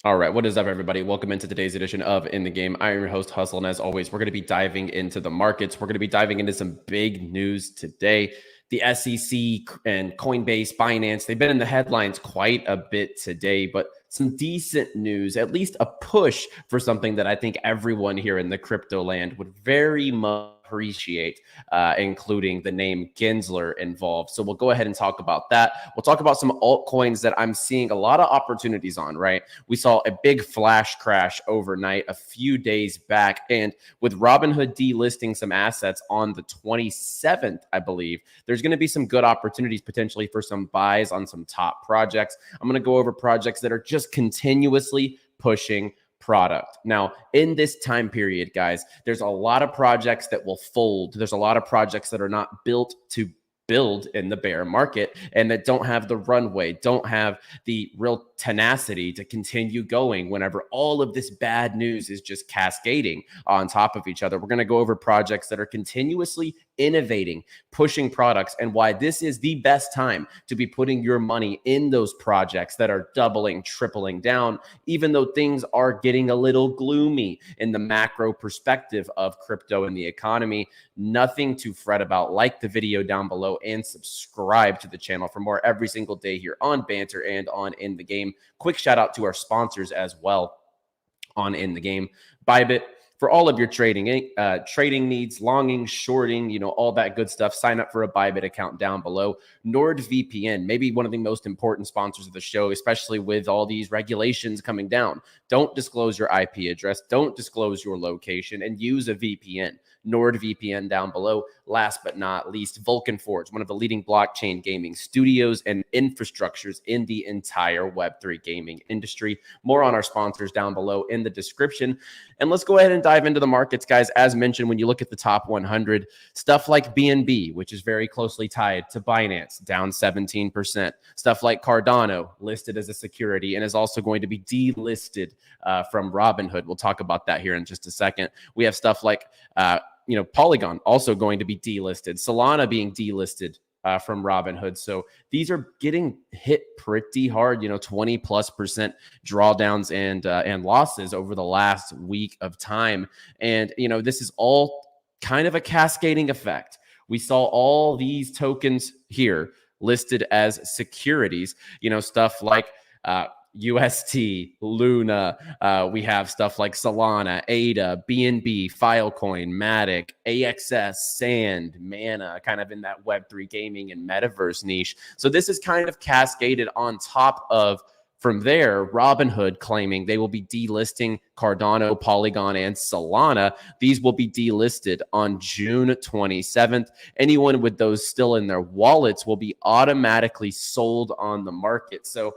All right, what is up, everybody? Welcome into today's edition of In the Game. I am your host, Hustle, and as always, we're going to be diving into the markets. We're going to be diving into some big news today. The SEC and Coinbase, Binance, they've been in the headlines quite a bit today, but some decent news, at least a push for something that I think everyone here in the crypto land would very much appreciate, including the name Gensler involved. So we'll go ahead and talk about that. We'll talk about some altcoins that I'm seeing a lot of opportunities on, right? We saw a big flash crash overnight a few days back. And with Robinhood delisting some assets on the 27th, I believe, there's going to be some good opportunities potentially for some buys on some top projects. I'm going to go over projects that are just continuously pushing product. Now, in this time period, guys, there's a lot of projects that will fold. There's a lot of projects that are not built to build in the bear market and that don't have the runway, don't have the real tenacity to continue going whenever all of this bad news is just cascading on top of each other. We're going to go over projects that are continuously innovating, pushing products, and why this is the best time to be putting your money in those projects that are doubling, tripling down, even though things are getting a little gloomy in the macro perspective of crypto and the economy. Nothing to fret about. Like the video down below and subscribe to the channel for more every single day here on Banter and on In the Game. Quick shout out to our sponsors as well on In the Game. Bybit. For all of your trading needs, longing, shorting, all that good stuff, sign up for a Bybit account down below. NordVPN, maybe one of the most important sponsors of the show, especially with all these regulations coming down. Don't disclose your IP address. Don't disclose your location and use a VPN. NordVPN down below. Last but not least, Vulcan, one of the leading blockchain gaming studios and infrastructures in the entire Web3 gaming industry. More on our sponsors down below in the description. And let's go ahead and dive into the markets, guys. As mentioned, when you look at the top 100, stuff like BNB, which is very closely tied to Binance, down 17%. Stuff like Cardano, listed as a security and is also going to be delisted from Robinhood. We'll talk about that here in just a second. We have stuff like Polygon also going to be delisted, Solana being delisted from Robinhood. So these are getting hit pretty hard, 20+% drawdowns and losses over the last week of time. And, this is all kind of a cascading effect. We saw all these tokens here listed as securities, stuff like UST, Luna, we have stuff like Solana, ADA, BNB, Filecoin, MATIC, AXS, Sand, Mana, kind of in that Web3 gaming and metaverse niche. So this is kind of cascaded on top of, from there, Robinhood claiming they will be delisting Cardano, Polygon, and Solana. These will be delisted on June 27th. Anyone with those still in their wallets will be automatically sold on the market. So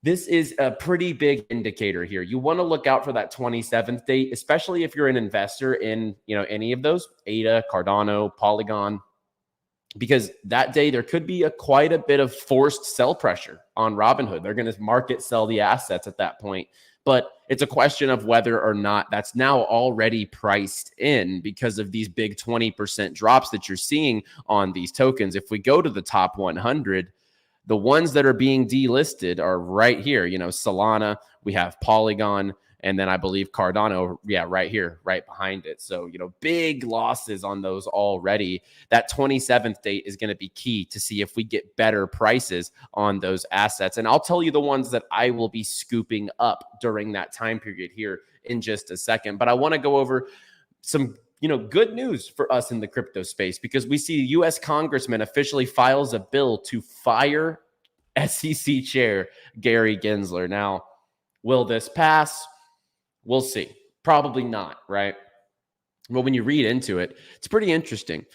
this is a pretty big indicator here. You want to look out for that 27th date, especially if you're an investor in, any of those, ADA, Cardano, Polygon, because that day there could be quite a bit of forced sell pressure on Robinhood. They're going to market sell the assets at that point. But it's a question of whether or not that's now already priced in because of these big 20% drops that you're seeing on these tokens. If we go to the top 100, the ones that are being delisted are right here. Solana, we have Polygon, and then I believe Cardano, right here, right behind it. So, big losses on those already. That 27th date is going to be key to see if we get better prices on those assets. And I'll tell you the ones that I will be scooping up during that time period here in just a second. But I want to go over some good news for us in the crypto space, because we see U.S. Congressman officially files a bill to fire SEC Chair Gary Gensler. Now, will this pass? We'll see. Probably not, right? But when you read into it, it's pretty interesting.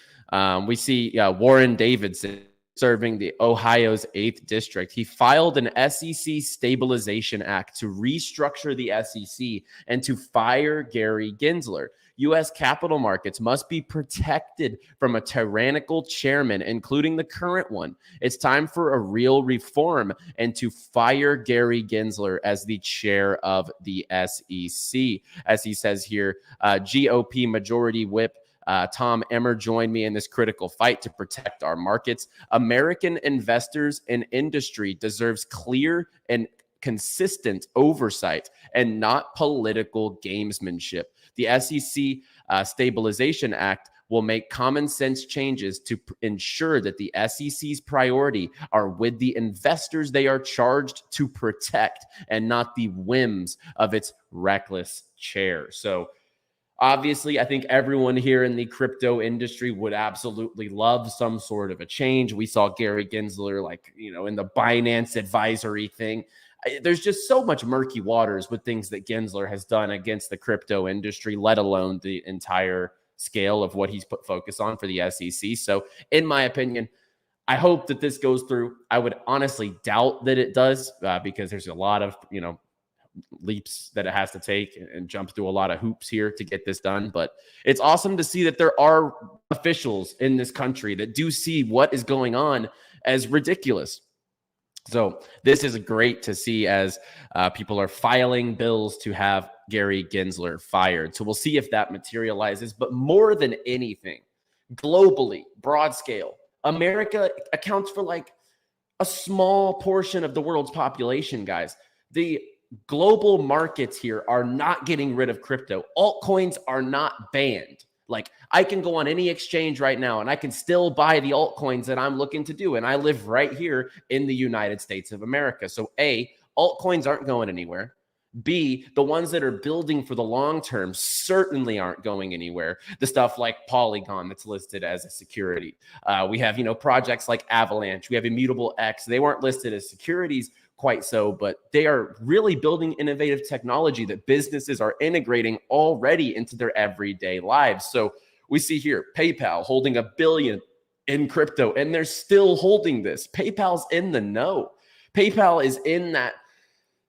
We see Warren Davidson serving the Ohio's 8th district. He filed an SEC Stabilization Act to restructure the SEC and to fire Gary Gensler. U.S. capital markets must be protected from a tyrannical chairman, including the current one. It's time for a real reform and to fire Gary Gensler as the chair of the SEC. As he says here, GOP Majority Whip Tom Emmer joined me in this critical fight to protect our markets. American investors and industry deserves clear and consistent oversight and not political gamesmanship. The SEC Stabilization Act will make common sense changes to ensure that the SEC's priority are with the investors they are charged to protect and not the whims of its reckless chair. So obviously, I think everyone here in the crypto industry would absolutely love some sort of a change. We saw Gary Gensler, in the Binance advisory thing. There's just so much murky waters with things that Gensler has done against the crypto industry, let alone the entire scale of what he's put focus on for the SEC. So in my opinion, I hope that this goes through. I would honestly doubt that it does because there's a lot of, leaps that it has to take and jump through a lot of hoops here to get this done. But it's awesome to see that there are officials in this country that do see what is going on as ridiculous. So this is great to see as people are filing bills to have Gary Gensler fired. So we'll see if that materializes. But more than anything, globally, broad scale, America accounts for a small portion of the world's population, guys. The global markets here are not getting rid of crypto. Altcoins are not banned. I can go on any exchange right now and I can still buy the altcoins that I'm looking to do. And I live right here in the United States of America. So A, altcoins aren't going anywhere. B, the ones that are building for the long term certainly aren't going anywhere. The stuff like Polygon that's listed as a security. We have, projects like Avalanche. We have 𝗵𝗵𝗶𝘃. They weren't listed as securities quite so, but they are really building innovative technology that businesses are integrating already into their everyday lives. So we see here PayPal holding $1 billion in crypto, and they're still holding this. PayPal's in the know. PayPal is in that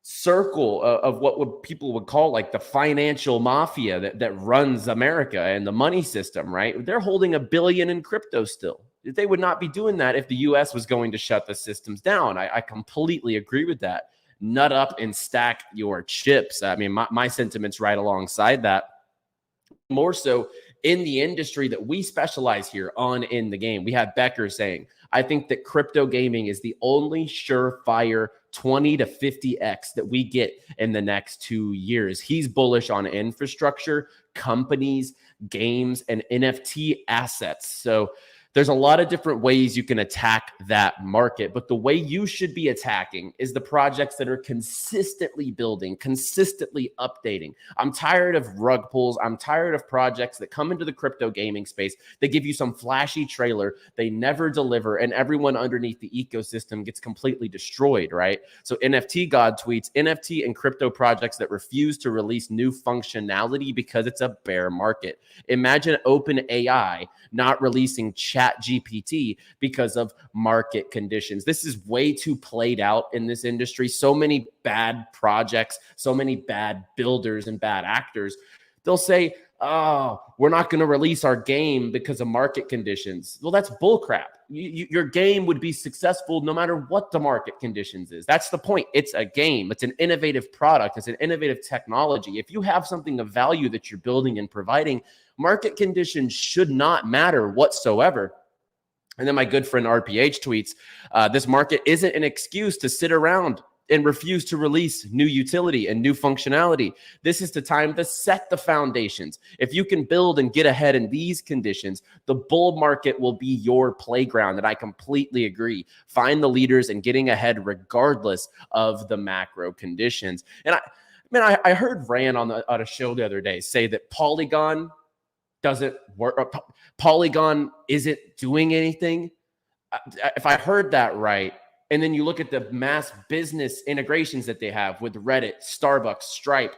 circle of what people would call the financial mafia that runs America and the money system, right? They're holding $1 billion in crypto still. They would not be doing that if the US was going to shut the systems down. I completely agree with that. Nut up and stack your chips. I mean, my sentiments right alongside that. More so in the industry that we specialize here on In the Game. We have Becker saying, I think that crypto gaming is the only surefire 20 to 50x that we get in the next 2 years. He's bullish on infrastructure, companies, games, and NFT assets. So there's a lot of different ways you can attack that market, but the way you should be attacking is the projects that are consistently building, consistently updating. I'm tired of rug pulls. I'm tired of projects that come into the crypto gaming space. They give you some flashy trailer. They never deliver, and everyone underneath the ecosystem gets completely destroyed, right? So NFT God tweets, NFT and crypto projects that refuse to release new functionality because it's a bear market. Imagine OpenAI not releasing ChatGPT because of market conditions. This is way too played out in this industry. So many bad projects, so many bad builders and bad actors. They'll say, oh, we're not going to release our game because of market conditions. Well, that's bullcrap. Your game would be successful no matter what the market conditions is. That's the point. It's a game. It's an innovative product. It's an innovative technology. If you have something of value that you're building and providing, market conditions should not matter whatsoever. And then my good friend 𝗪𝗃𝗃 tweets, this market isn't an excuse to sit around and refuse to release new utility and new functionality. This is the time to set the foundations. If you can build and get ahead in these conditions, the bull market will be your playground. And I completely agree. Find the leaders and getting ahead regardless of the macro conditions. And I heard Rand on a show the other day say that Polygon doesn't work. Polygon isn't doing anything. If I heard that right, and then you look at the mass business integrations that they have with Reddit, Starbucks, Stripe.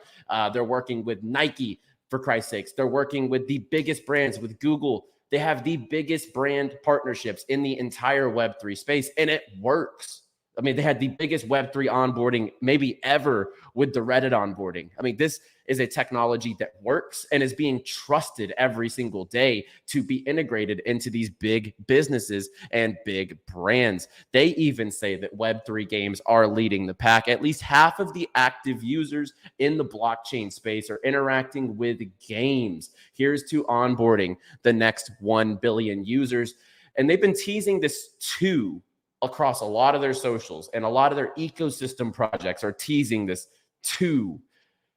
They're working with Nike, for Christ's sakes. They're working with the biggest brands, with Google. They have the biggest brand partnerships in the entire Web3 space, and it works. I mean, they had the biggest Web3 onboarding maybe ever with the Reddit onboarding. I mean, this is a technology that works and is being trusted every single day to be integrated into these big businesses and big brands. They even say that Web3 games are leading the pack. At least half of the active users in the blockchain space are interacting with games. Here's to onboarding the next 1 billion users. And they've been teasing this too. across a lot of their socials and a lot of their ecosystem projects are teasing this too.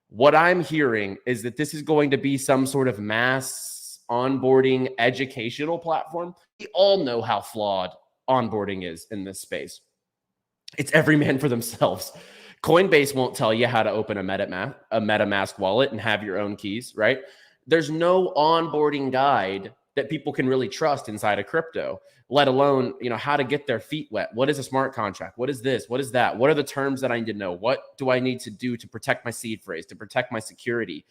What I'm hearing is that this is going to be some sort of mass onboarding educational platform. We all know how flawed onboarding is in this space. It's every man for themselves. Coinbase won't tell you how to open a MetaMask wallet and have your own keys, right? There's no onboarding guide that people can really trust inside of crypto, let alone, how to get their feet wet. What is a smart contract? What is this? What is that? What are the terms that I need to know? What do I need to do to protect my seed phrase, to protect my security?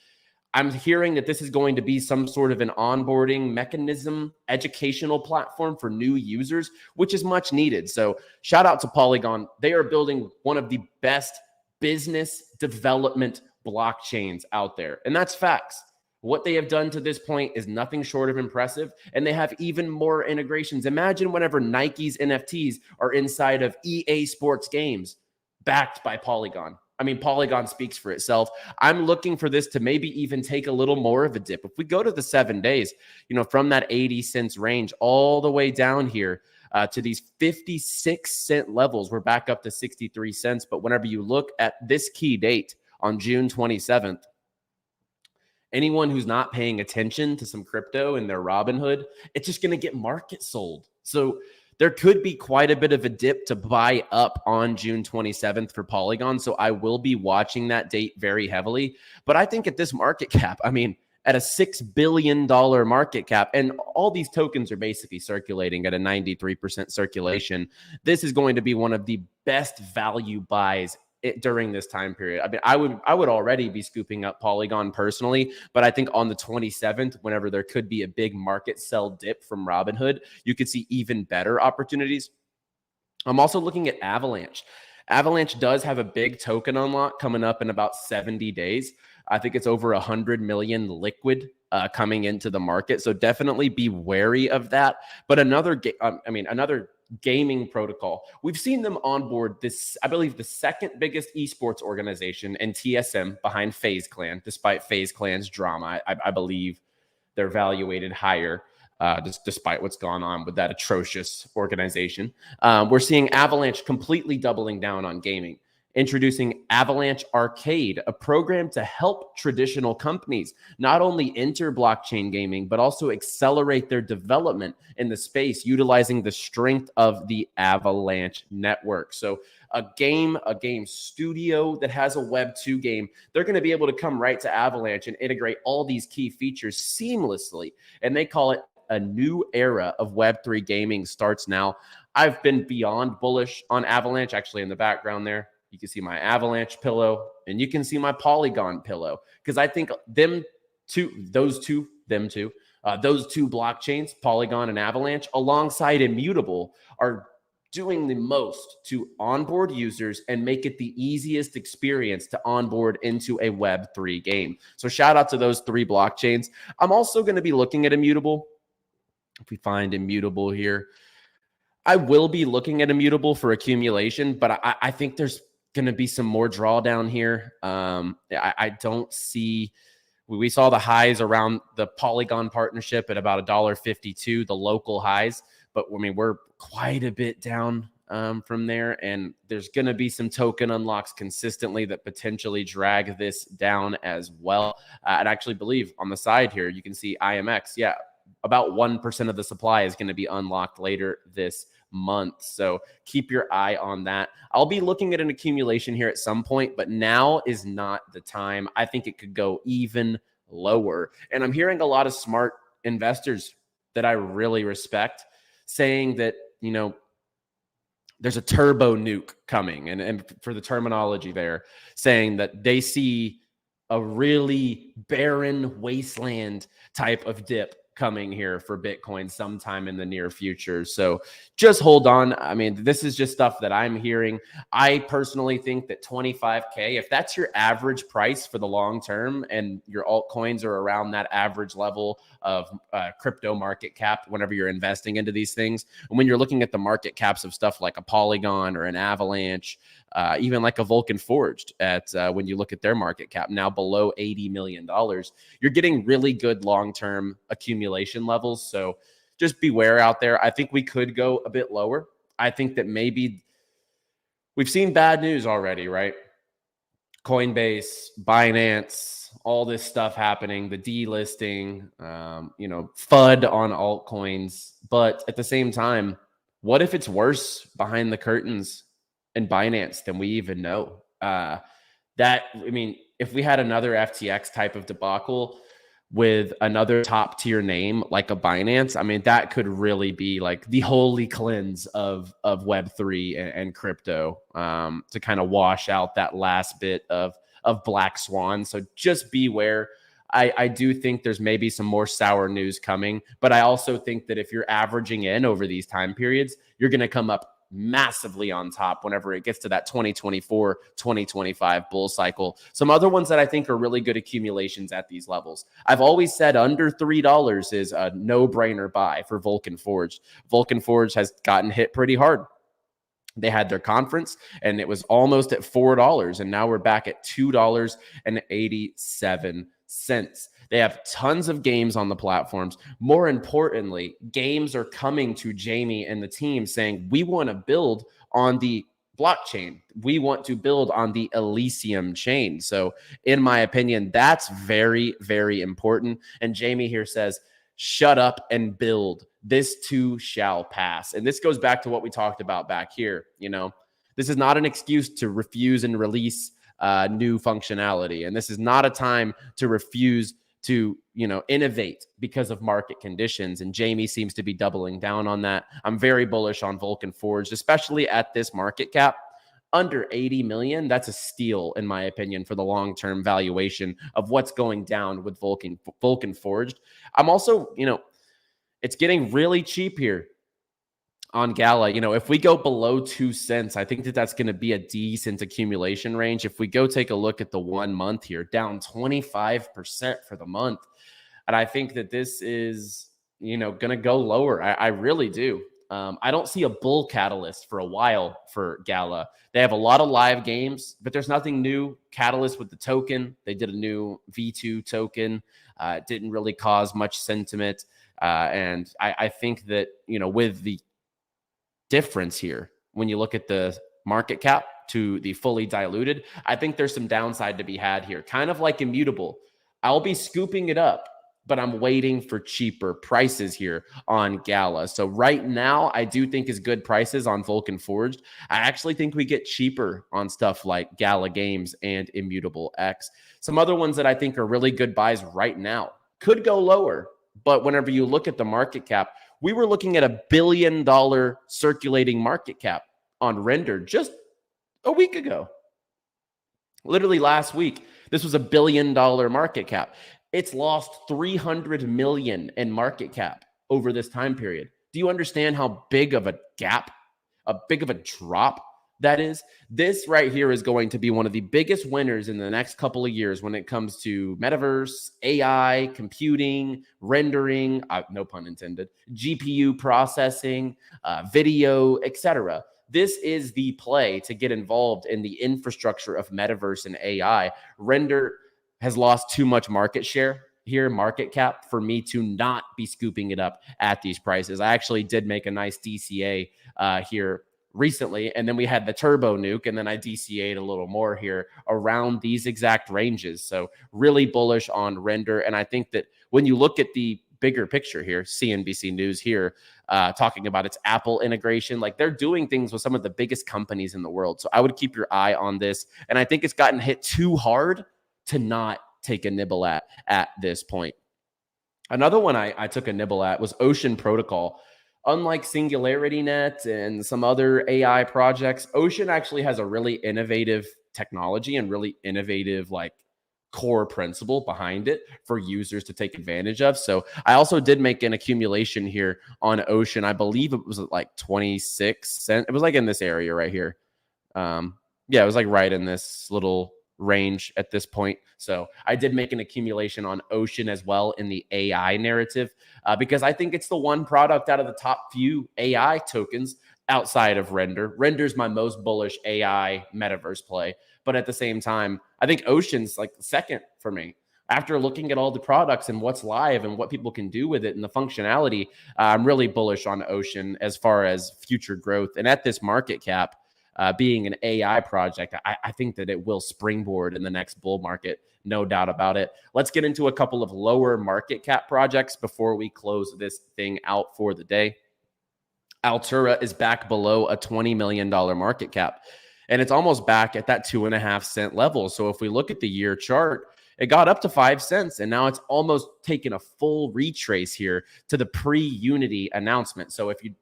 I'm hearing that this is going to be some sort of an onboarding mechanism, educational platform for new users, which is much needed. So shout out to Polygon. They are building one of the best business development blockchains out there. And that's facts. What they have done to this point is nothing short of impressive. And they have even more integrations. Imagine whenever Nike's NFTs are inside of EA Sports games backed by Polygon. I mean, Polygon speaks for itself. I'm looking for this to maybe even take a little more of a dip. If we go to the 7 days, from that 80 cents range all the way down here to these 56 cent levels, we're back up to 63 cents. But whenever you look at this key date on June 27th, anyone who's not paying attention to some crypto in their Robinhood, it's just going to get market sold. So there could be quite a bit of a dip to buy up on June 27th for Polygon. So I will be watching that date very heavily. But I think at this market cap, at a $6 billion market cap, and all these tokens are basically circulating at a 93% circulation, this is going to be one of the best value buys during this time period. I would already be scooping up Polygon personally, but I think on the 27th, whenever there could be a big market sell dip from Robinhood, you could see even better opportunities. I'm also looking at Avalanche. Avalanche does have a big token unlock coming up in about 70 days. I think it's over 100 million liquid coming into the market. So definitely be wary of that. But another gaming protocol. We've seen them onboard this, I believe, the second biggest esports organization in TSM behind 𝗏𝗏 Clan, despite 𝗏𝗏 Clan's drama. I believe they're valuated higher despite what's gone on with that atrocious organization. We're seeing Avalanche completely doubling down on gaming, introducing Avalanche Arcade, a program to help traditional companies not only enter blockchain gaming, but also accelerate their development in the space, utilizing the strength of the Avalanche network. So a game studio that has a Web 2 game, they're going to be able to come right to Avalanche and integrate all these key features seamlessly. And they call it a new era of Web 3 gaming starts now. I've been beyond bullish on Avalanche, actually in the background there. You can see my Avalanche pillow and you can see my Polygon pillow, because I think those two blockchains, Polygon and Avalanche, alongside Immutable, are doing the most to onboard users and make it the easiest experience to onboard into a Web3 game. So shout out to those 3 blockchains. I'm also going to be looking at Immutable. If we find Immutable here, I will be looking at Immutable for accumulation, but I think there's going to be some more drawdown here. I don't see, we saw the highs around the Polygon partnership at about $1.52, the local highs, but we're quite a bit down from there, and there's going to be some token unlocks consistently that potentially drag this down as well. I'd actually believe on the side here, you can see IMX. Yeah, about 1% of the supply is going to be unlocked later this month. So keep your eye on that. I'll be looking at an accumulation here at some point, but now is not the time. I think it could go even lower. And I'm hearing a lot of smart investors that I really respect saying that, there's a turbo nuke coming. And for the terminology there, saying that they see a really barren wasteland type of dip coming here for Bitcoin sometime in the near future. So just hold on. This is just stuff that I'm hearing. I personally think that 25K, if that's your average price for the long term and your altcoins are around that average level of crypto market cap whenever you're investing into these things, and when you're looking at the market caps of stuff like a Polygon or an Avalanche, even like a Vulcan Forged at when you look at their market cap now below $80 million, you're getting really good long-term accumulation levels. So just beware out there. I think we could go a bit lower. I think that maybe we've seen bad news already, right? Coinbase, Binance, all this stuff happening, the delisting, FUD on altcoins. But at the same time, what if it's worse behind the curtains in Binance than we even know? If we had another FTX type of debacle with another top tier name like a Binance, that could really be like the holy cleanse of Web3 and crypto to kind of wash out that last bit of black swan. So just beware. I do think there's maybe some more sour news coming, but I also think that if you're averaging in over these time periods, you're going to come up massively on top whenever it gets to that 2024, 2025 bull cycle. Some other ones that I think are really good accumulations at these levels. I've always said under $3 is a no-brainer buy for Vulcan Forge. Vulcan Forge has gotten hit pretty hard. They had their conference and it was almost at $4, and now we're back at $2.87. They have tons of games on the platforms. More importantly, games are coming to Jamie and the team saying, we want to build on the blockchain. We want to build on the Elysium chain. So in my opinion, that's very, very important. And Jamie here says, shut up and build. This too shall pass. And this goes back to what we talked about back here. This is not an excuse to refuse and release new functionality. And this is not a time to refuse to, innovate because of market conditions. And Jamie seems to be doubling down on that. I'm very bullish on Vulcan Forge, especially at this market cap. Under 80 million, that's a steal, in my opinion, for the long-term valuation of what's going down with Vulcan Forged. I'm also, it's getting really cheap here on 𝗟𝗯. If we go below 2 cents, I think that that's going to be a decent accumulation range. If we go take a look at the 1 month here, down 25% for the month. And I think that this is, going to go lower. I really do. I don't see a bull catalyst for a while for 𝗟𝗯. They have a lot of live games, but there's nothing new. Catalyst with the token. They did a new V2 token. It didn't really cause much sentiment. And I think that, with the difference here, when you look at the market cap to the fully diluted, I think there's some downside to be had here. Kind of like 𝗵𝗵𝗿𝗶. I'll be scooping it up, but I'm waiting for cheaper prices here on 𝗟𝗯. So right now, I do think is good prices on Vulcan Forged. I actually think we get cheaper on stuff like 𝗟𝗯 Games and 𝗵𝗵𝗿𝗃. Some other ones that I think are really good buys right now could go lower, but whenever you look at the market cap, we were looking at $1 billion circulating market cap on Render just a week ago. Literally last week, this was $1 billion market cap. It's lost 300 million in market cap over this time period. Do you understand how big of a gap, a big of a drop that is? This right here is going to be one of the biggest winners in the next couple of years when it comes to metaverse, AI, computing, rendering, no pun intended, GPU processing, video, etc. This is the play to get involved in the infrastructure of metaverse and AI. Render has lost too much market share here, market cap, for me to not be scooping it up at these prices. I actually did make a nice DCA here recently, and then we had the turbo nuke, and then I DCA'd a little more here around these exact ranges. So really bullish on Render. And I think that when you look at the bigger picture here, CNBC News here, talking about its Apple integration, like they're doing things with some of the biggest companies in the world. So I would keep your eye on this. And I think it's gotten hit too hard to not take a nibble at this point. Another one I took a nibble at was Ocean Protocol. Unlike SingularityNet and some other AI projects, Ocean actually has a really innovative technology and really innovative core principle behind it for users to take advantage of. So I also did make an accumulation here on Ocean. I believe it was like 26 cents. It was like in this area right here. Yeah, it was like right in this little range at this point. So I did make an accumulation on Ocean as well in the AI narrative because I think it's the one product out of the top few AI tokens outside of Render. Render's my most bullish AI metaverse play. But at the same time, I think Ocean's like second for me. after looking at all the products and what's live and what people can do with it and the functionality, I'm really bullish on Ocean as far as future growth. And at this market cap, being an AI project, I think that it will springboard in the next bull market, no doubt about it. Let's get into a couple of lower market cap projects before we close this thing out for the day. Altura is back below a $20 million market cap, and it's almost back at that 2.5 cent level. So if we look at the year chart, it got up to 5 cents, and now it's almost taken a full retrace here to the pre-Unity announcement. So if you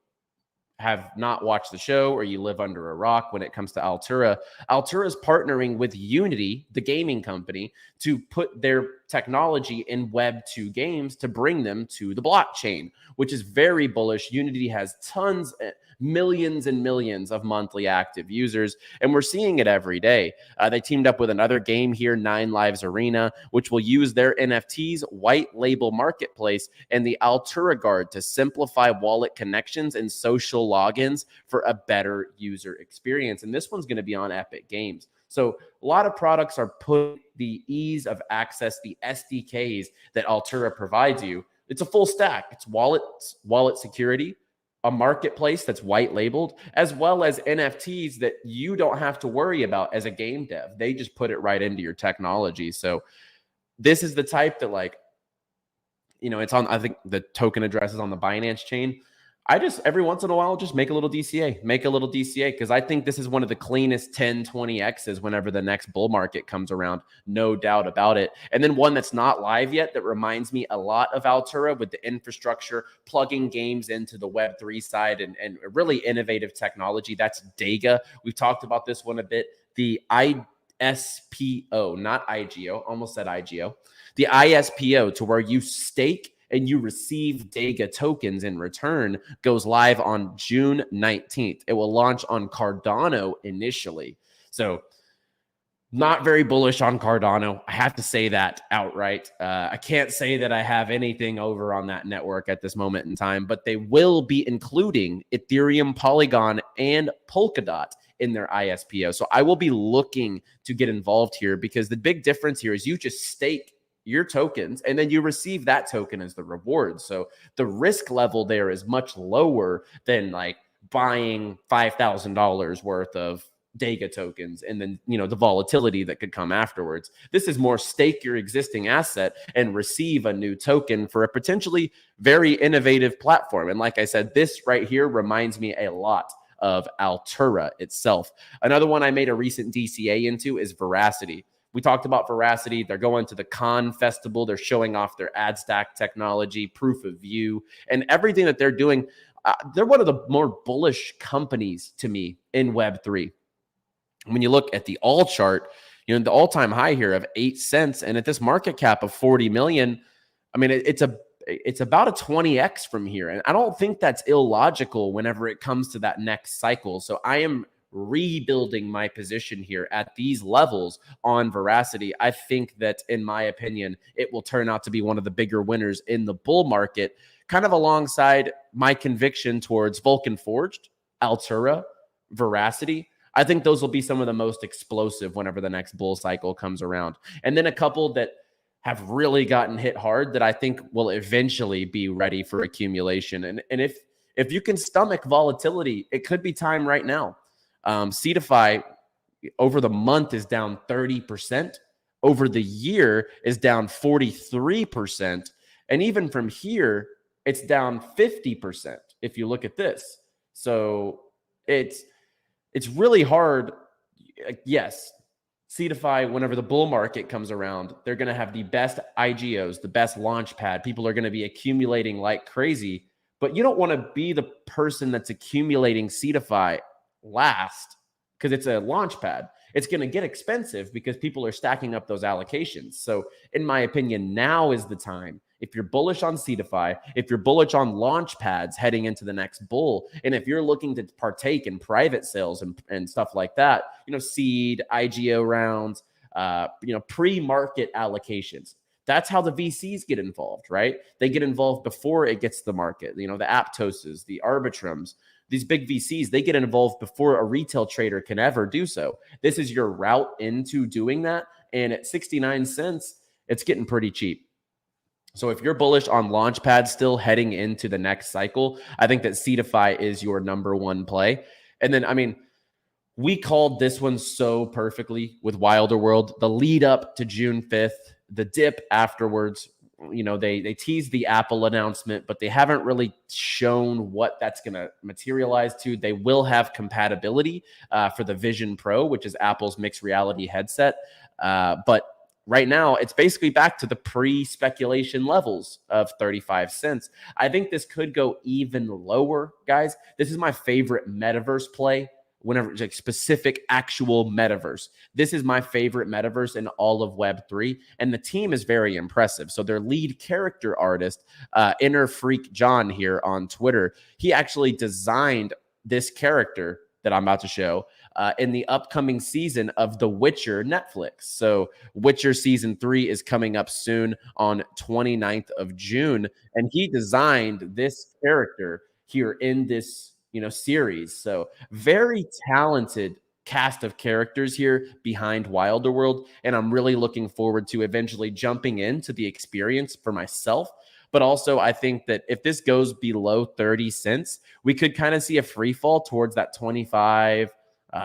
have not watched the show or you live under a rock when it comes to Altura, Altura is partnering with Unity, the gaming company, to put their technology in Web 2 games to bring them to the blockchain, which is very bullish. Unity has tons, millions and millions of monthly active users, and we're seeing it every day. They teamed up with another game here, 9 Lives Arena, which will use their NFTs, white label marketplace, and the Altura Guard to simplify wallet connections and social logins for a better user experience. And this one's going to be on Epic Games. So a lot of products are put the ease of access, the SDKs that Altura provides you. It's a full stack. It's wallet security, a marketplace that's white labeled, as well as NFTs that you don't have to worry about as a game dev. They just put it right into your technology. So this is the type that, like, you know, it's on, I think the token address is on the Binance chain. I just, every once in a while, just make a little DCA, because I think this is one of the cleanest 10, 20Xs whenever the next bull market comes around, no doubt about it. And then one that's not live yet that reminds me a lot of Altura with the infrastructure, plugging games into the Web3 side and really innovative technology. That's 𝗓𝗏. We've talked about this one a bit. The ISPO, not IGO, almost said IGO. The ISPO, to where you stake and you receive 𝗓𝗏 tokens in return, goes live on June 19th. It will launch on Cardano initially. So not very bullish on Cardano. I have to say that outright. I can't say that I have anything over on that network at this moment in time, but they will be including Ethereum, Polygon, and Polkadot in their ISPO. So I will be looking to get involved here, because the big difference here is you just stake your tokens and then you receive that token as the reward. So the risk level there is much lower than like buying $5,000 worth of 𝗓𝗏 tokens and then, you know, the volatility that could come afterwards. This is more stake your existing asset and receive a new token for a potentially very innovative platform. And like I said, this right here reminds me a lot of Altura itself. Another one I made a recent DCA into is Veracity. We talked about Veracity. They're going to the Con Festival. They're showing off their ad stack technology, proof of view, and everything that they're doing. They're one of the more bullish companies to me in Web3. When you look at the all chart, you know, the all-time high here of 8 cents, and at this market cap of 40 million, I mean, it's about a 20x from here. And I don't think that's illogical whenever it comes to that next cycle. So I am rebuilding my position here at these levels on Veracity. I think that, in my opinion, it will turn out to be one of the bigger winners in the bull market, kind of alongside my conviction towards Vulcan Forged, Altura, Veracity. I think those will be some of the most explosive whenever the next bull cycle comes around. And then a couple that have really gotten hit hard that I think will eventually be ready for accumulation. And if you can stomach volatility, it could be time right now. 𝗕𝗵𝗄 over the month is down 30%. Over the year is down 43%. And even from here, it's down 50% if you look at this. So it's really hard. Yes, 𝗕𝗵𝗄, whenever the bull market comes around, they're going to have the best IGOs, the best launch pad. People are going to be accumulating like crazy. But you don't want to be the person that's accumulating 𝗕𝗵𝗄 last, because it's a launch pad. It's going to get expensive because people are stacking up those allocations. So in my opinion, now is the time. If you're bullish on 𝗕𝗵𝗄, if you're bullish on launch pads heading into the next bull, and if you're looking to partake in private sales and stuff like that, you know, seed, IGO rounds, you know, pre-market allocations. That's how the VCs get involved, right? They get involved before it gets to the market. You know, the 𝗵𝗄𝗃𝗃s, the 𝗪𝗏𝗏𝗻s, these big VCs, they get involved before a retail trader can ever do so. This is your route into doing that. And at 69 cents, it's getting pretty cheap. So if you're bullish on Launchpad still heading into the next cycle, I think that 𝗕𝗵𝗍 is your #1 play. And then, I mean, we called this one so perfectly with 𝗬𝗓𝗏, the lead up to June 5th, the dip afterwards. You know, they teased the Apple announcement, but they haven't really shown what that's going to materialize to. They will have compatibility for the Vision Pro, which is Apple's mixed reality headset. But right now, it's basically back to the pre-speculation levels of 35 cents. I think this could go even lower, guys. This is my favorite metaverse play. Whenever it's like specific actual metaverse, this is my favorite metaverse in all of Web3, and the team is very impressive. So their lead character artist, Inner Freak John here on Twitter, he actually designed this character that I'm about to show in the upcoming season of The Witcher Netflix. So Witcher season 3 is coming up soon on 29th of June, and he designed this character here in this series. So very talented cast of characters here behind 𝗬𝗓𝗏, and I'm really looking forward to eventually jumping into the experience for myself. But also, I think that if this goes below 30 cents, we could kind of see a free fall towards that 25,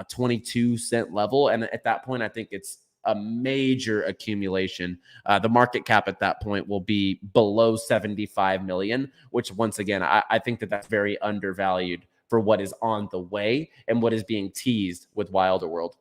22 cent level. And at that point, I think it's a major accumulation. The market cap at that point will be below 75 million, which once again, I think that that's very undervalued for what is on the way and what is being teased with 𝗬𝗓𝗏.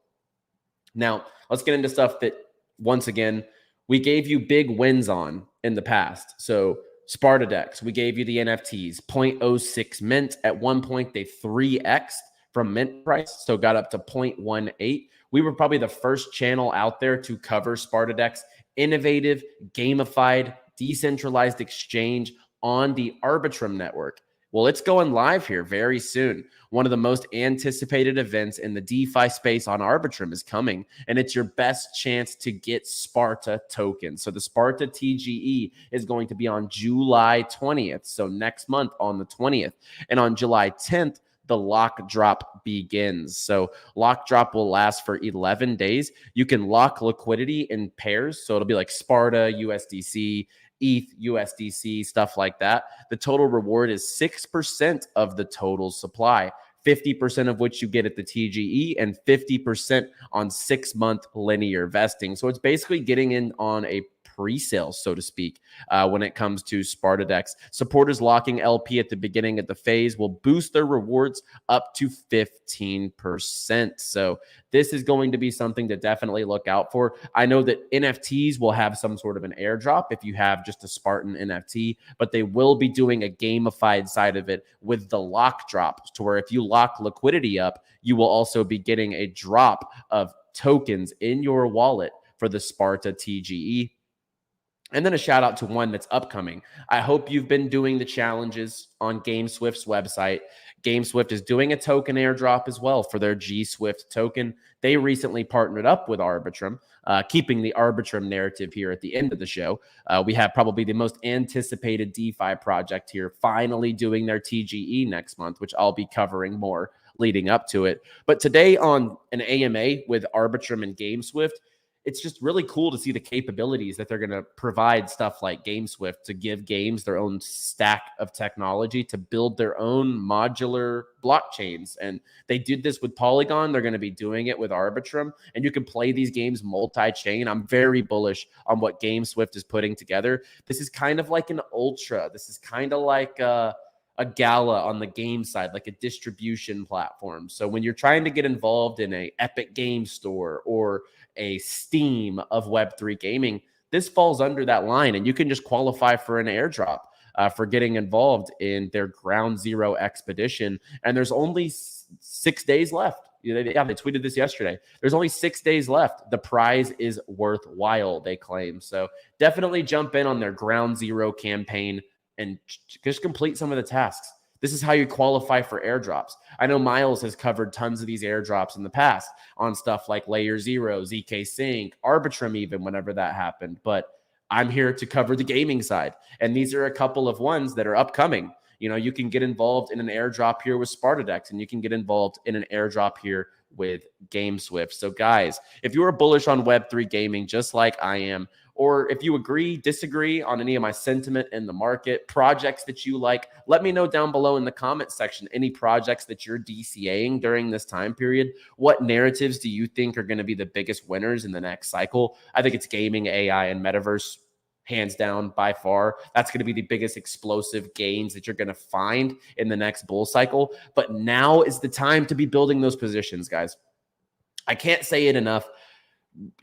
Now, let's get into stuff that, once again, we gave you big wins on in the past. So 𝗓𝗏𝗏𝗃, we gave you the NFTs, 0.06 mint. At one point, they 3x'd from mint price, so got up to 0.18. We were probably the first channel out there to cover 𝗓𝗏𝗏𝗃's innovative, gamified, decentralized exchange on the Arbitrum network. Well, it's going live here very soon. One of the most anticipated events in the DeFi space on Arbitrum is coming, and it's your best chance to get Sparta tokens. So the Sparta TGE is going to be on July 20th, so next month on the 20th. And on July 10th, the lock drop begins. So lock drop will last for 11 days. You can lock liquidity in pairs, so it'll be like Sparta, USDC, ETH, USDC, stuff like that. The total reward is 6% of the total supply, 50% of which you get at the TGE and 50% on 6-month linear vesting. So it's basically getting in on a pre-sale, so to speak, when it comes to 𝗓𝗏𝗏𝗃. Supporters locking LP at the beginning of the phase will boost their rewards up to 15%. So this is going to be something to definitely look out for. I know that NFTs will have some sort of an airdrop if you have just a Spartan NFT, but they will be doing a gamified side of it with the lock drop, to where if you lock liquidity up, you will also be getting a drop of tokens in your wallet for the Sparta TGE. And then a shout out to one that's upcoming. I hope you've been doing the challenges on GameSwift's website. GameSwift is doing a token airdrop as well for their 𝗙SWIFT token. They recently partnered up with Arbitrum, keeping the Arbitrum narrative here at the end of the show. We have probably the most anticipated DeFi project here, finally doing their TGE next month, which I'll be covering more leading up to it. But today on an AMA with Arbitrum and GameSwift, it's just really cool to see the capabilities that they're going to provide stuff like GameSwift to give games their own stack of technology to build their own modular blockchains. And they did this with Polygon. They're going to be doing it with Arbitrum, and you can play these games multi-chain. I'm very bullish on what GameSwift is putting together. This is kind of like an Ultra. This is kind of like a Gala on the game side, like a distribution platform. So when you're trying to get involved in a Epic Game Store or a Steam of Web3 gaming, this falls under that line, and you can just qualify for an airdrop for getting involved in their Ground Zero expedition. And there's only 6 days left. Yeah, they tweeted this yesterday. There's only 6 days left. The prize is worthwhile, they claim. So definitely jump in on their Ground Zero campaign and just complete some of the tasks. This is how you qualify for airdrops. I know Miles has covered tons of these airdrops in the past on stuff like Layer Zero, ZK Sync, Arbitrum even, whenever that happened. But I'm here to cover the gaming side. And these are a couple of ones that are upcoming. You know, you can get involved in an airdrop here with 𝗓𝗏𝗏𝗃, and you can get involved in an airdrop here with GameSwift. So guys, if you are bullish on Web3 gaming, just like I am, or if you agree, disagree on any of my sentiment in the market, projects that you like, let me know down below in the comment section, any projects that you're DCAing during this time period. What narratives do you think are going to be the biggest winners in the next cycle? I think it's gaming, AI, and metaverse. Hands down, by far. That's going to be the biggest explosive gains that you're going to find in the next bull cycle. But now is the time to be building those positions, guys. I can't say it enough.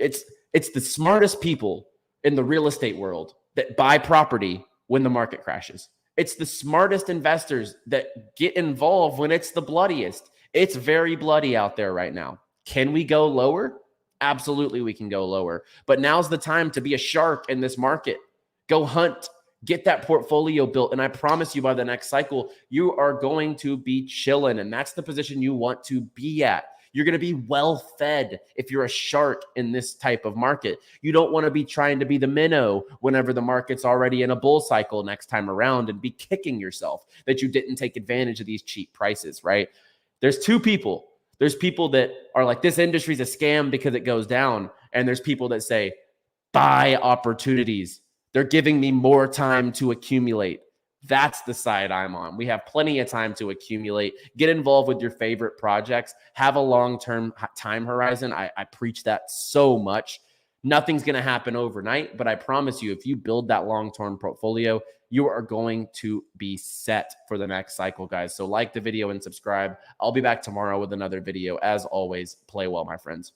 It's the smartest people in the real estate world that buy property when the market crashes. It's the smartest investors that get involved when it's the bloodiest. It's very bloody out there right now. Can we go lower? Absolutely, we can go lower. But now's the time to be a shark in this market. Go hunt, get that portfolio built. And I promise you, by the next cycle, you are going to be chilling. And that's the position you want to be at. You're going to be well fed if you're a shark in this type of market. You don't want to be trying to be the minnow whenever the market's already in a bull cycle next time around and be kicking yourself that you didn't take advantage of these cheap prices, right? There's two people. There's people that are like, this industry's a scam because it goes down. And there's people that say, buy opportunities. They're giving me more time to accumulate. That's the side I'm on. We have plenty of time to accumulate. Get involved with your favorite projects. Have a long-term time horizon. I preach that so much. Nothing's going to happen overnight, but I promise you, if you build that long-term portfolio, you are going to be set for the next cycle, guys. So like the video and subscribe. I'll be back tomorrow with another video. As always, play well, my friends.